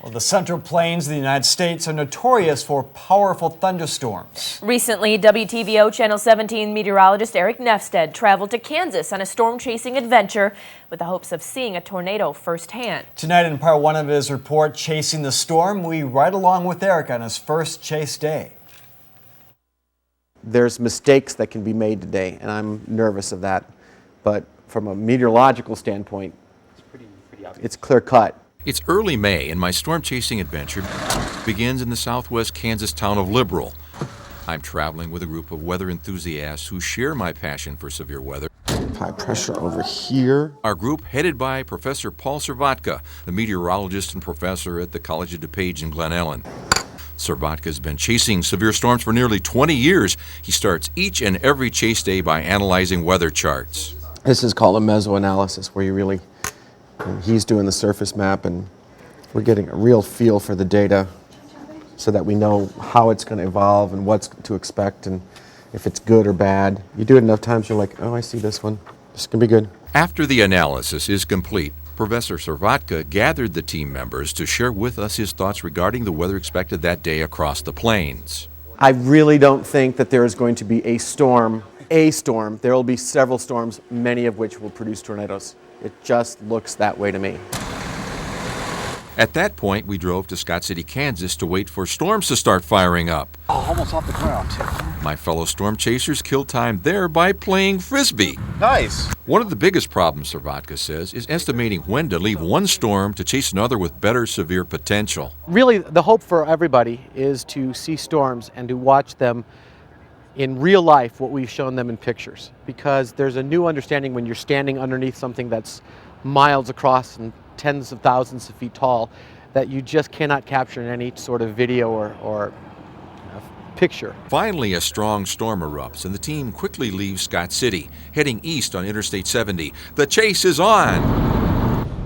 Well, the Central Plains of the United States are notorious for powerful thunderstorms. Recently, WTVO Channel 17 meteorologist Eric Nefsted traveled to Kansas on a storm-chasing adventure with the hopes of seeing a tornado firsthand. Tonight, in part one of his report, Chasing the Storm, we ride along with Eric on his first chase day. There's mistakes that can be made today, and I'm nervous of that. But from a meteorological standpoint, it's clear cut. It's early May, and my storm-chasing adventure begins in the southwest Kansas town of Liberal. I'm traveling with a group of weather enthusiasts who share my passion for severe weather. High pressure over here. Our group, headed by Professor Paul Servatka, the meteorologist and professor at the College of DuPage in Glen Ellen. Servatka has been chasing severe storms for nearly 20 years. He starts each and every chase day by analyzing weather charts. This is called a mesoanalysis, where you really, he's doing the surface map, and we're getting a real feel for the data so that we know how it's going to evolve and what's to expect and if it's good or bad. You do it enough times, you're like, oh, I see this one. This is going to be good. After the analysis is complete, Professor Servatka gathered the team members to share with us his thoughts regarding the weather expected that day across the plains. I really don't think that there is going to be a storm. There will be several storms, many of which will produce tornadoes. It just looks that way to me. At that point, we drove to Scott City, Kansas to wait for storms to start firing up. Oh, almost off the ground. My fellow storm chasers killed time there by playing frisbee. Nice. One of the biggest problems, Servatka says, is estimating when to leave one storm to chase another with better severe potential. Really, the hope for everybody is to see storms and to watch them in real life, what we've shown them in pictures. Because there's a new understanding when you're standing underneath something that's miles across and tens of thousands of feet tall that you just cannot capture in any sort of video or picture. Finally, a strong storm erupts and the team quickly leaves Scott City, heading east on Interstate 70. The chase is on!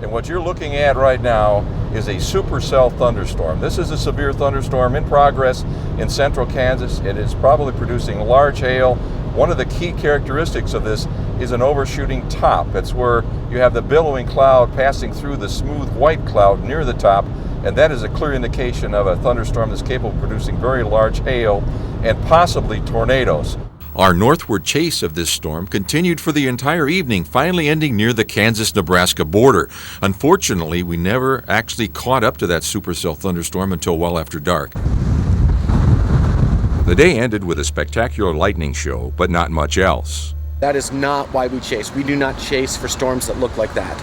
And what you're looking at right now is a supercell thunderstorm. This is a severe thunderstorm in progress in central Kansas. It is probably producing large hail. One of the key characteristics of this is an overshooting top. That's where you have the billowing cloud passing through the smooth white cloud near the top, and that is a clear indication of a thunderstorm that's capable of producing very large hail and possibly tornadoes. Our northward chase of this storm continued for the entire evening, finally ending near the Kansas-Nebraska border. Unfortunately, we never actually caught up to that supercell thunderstorm until well after dark. The day ended with a spectacular lightning show, but not much else. That is not why we chase. We do not chase for storms that look like that.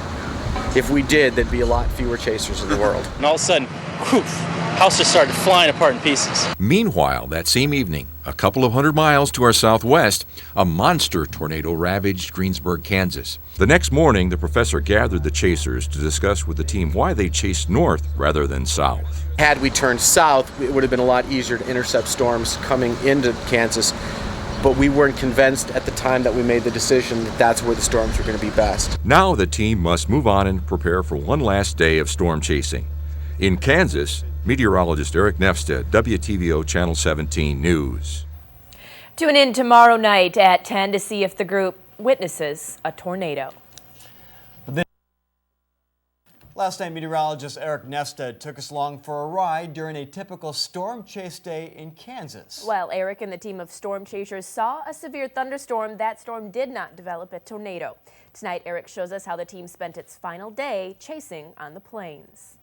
If we did, there'd be a lot fewer chasers in the world. And all of a sudden, whoof, house just started flying apart in pieces. Meanwhile, that same evening, a couple of 100 miles to our southwest, a monster tornado ravaged Greensburg, Kansas. The next morning, the professor gathered the chasers to discuss with the team why they chased north rather than south. Had we turned south, it would have been a lot easier to intercept storms coming into Kansas, but we weren't convinced at the time that we made the decision that that's where the storms were going to be best. Now the team must move on and prepare for one last day of storm chasing. In Kansas, meteorologist Eric Nefsted, WTVO Channel 17 News. Tune in tomorrow night at 10 to see if the group witnesses a tornado. Last night, meteorologist Eric Nefsted took us along for a ride during a typical storm chase day in Kansas. While Eric and the team of storm chasers saw a severe thunderstorm, that storm did not develop a tornado. Tonight, Eric shows us how the team spent its final day chasing on the plains.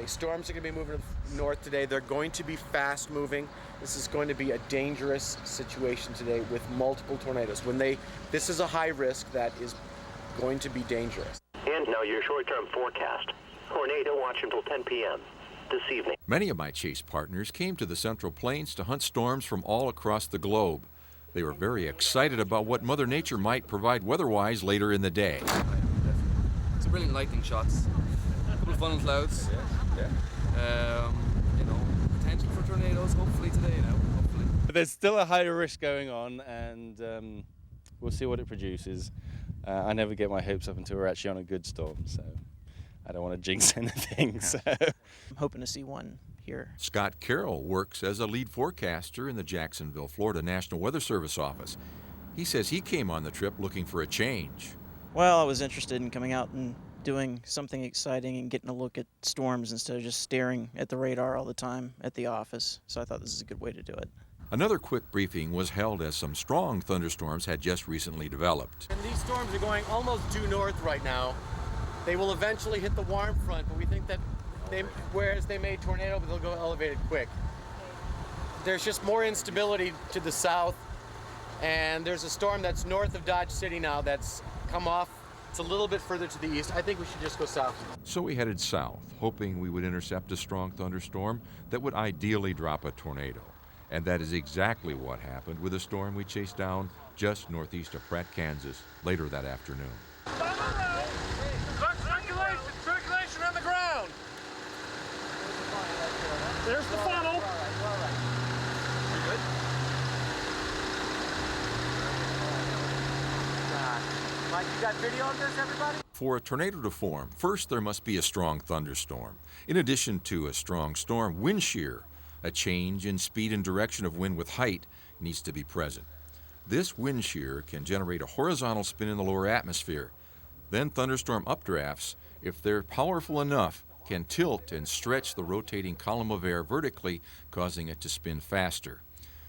Storms are going to be moving north today. They're going to be fast moving. This is going to be a dangerous situation today with multiple tornadoes. This is a high risk that is going to be dangerous. And now your short-term forecast. Tornado watch until 10 p.m. this evening. Many of my chase partners came to the Central Plains to hunt storms from all across the globe. They were very excited about what Mother Nature might provide weather-wise later in the day. Some brilliant lightning shots, a couple of funnel clouds. Potential for tornadoes hopefully today hopefully. But there's still a higher risk going on, and we'll see what it produces. I never get my hopes up until we're actually on a good storm, so I don't want to jinx anything. So I'm hoping to see one here. Scott Carroll works as a lead forecaster in the Jacksonville, Florida National Weather Service office. He says he came on the trip looking for a change. Well, I was interested in coming out and doing something exciting and getting a look at storms instead of just staring at the radar all the time at the office. So I thought this is a good way to do it. Another quick briefing was held as some strong thunderstorms had just recently developed. And these storms are going almost due north right now. They will eventually hit the warm front, but we think that whereas they made tornado, but they'll go elevated quick. There's just more instability to the south, and there's a storm that's north of Dodge City now that's come off. It's a little bit further to the east. I think we should just go south. So we headed south, hoping we would intercept a strong thunderstorm that would ideally drop a tornado. And that is exactly what happened with a storm we chased down just northeast of Pratt, Kansas, later that afternoon. Circulation on the ground. There's the funnel. Mike, you got video of this, everybody? For a tornado to form, first there must be a strong thunderstorm. In addition to a strong storm, wind shear, a change in speed and direction of wind with height, needs to be present. This wind shear can generate a horizontal spin in the lower atmosphere. Then thunderstorm updrafts, if they're powerful enough, can tilt and stretch the rotating column of air vertically, causing it to spin faster.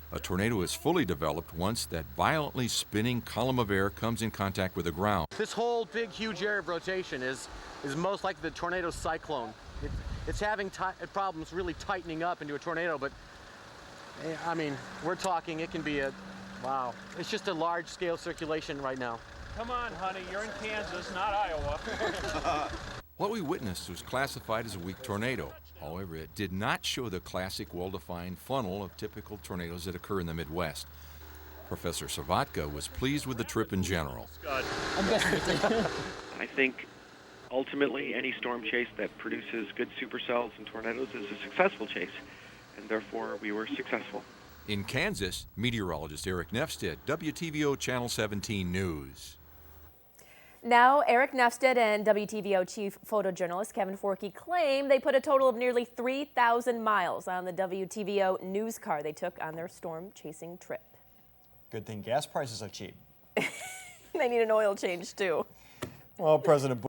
A tornado is fully developed once that violently spinning column of air comes in contact with the ground. This whole big, huge area of rotation is most like the tornado cyclone. It's having problems really tightening up into a tornado, but I mean, we're talking, it can be wow. It's just a large-scale circulation right now. Come on, honey, you're in Kansas, not Iowa. What we witnessed was classified as a weak tornado. However, it did not show the classic well-defined funnel of typical tornadoes that occur in the Midwest. Professor Savatka was pleased with the trip in general. I think ultimately any storm chase that produces good supercells and tornadoes is a successful chase, and therefore we were successful. In Kansas, meteorologist Eric Nefstedt, WTVO Channel 17 News. Now, Eric Nefstedt and WTVO chief photojournalist Kevin Forkey claim they put a total of nearly 3,000 miles on the WTVO news car they took on their storm chasing trip. Good thing gas prices are cheap. They need an oil change, too. Well, President Bush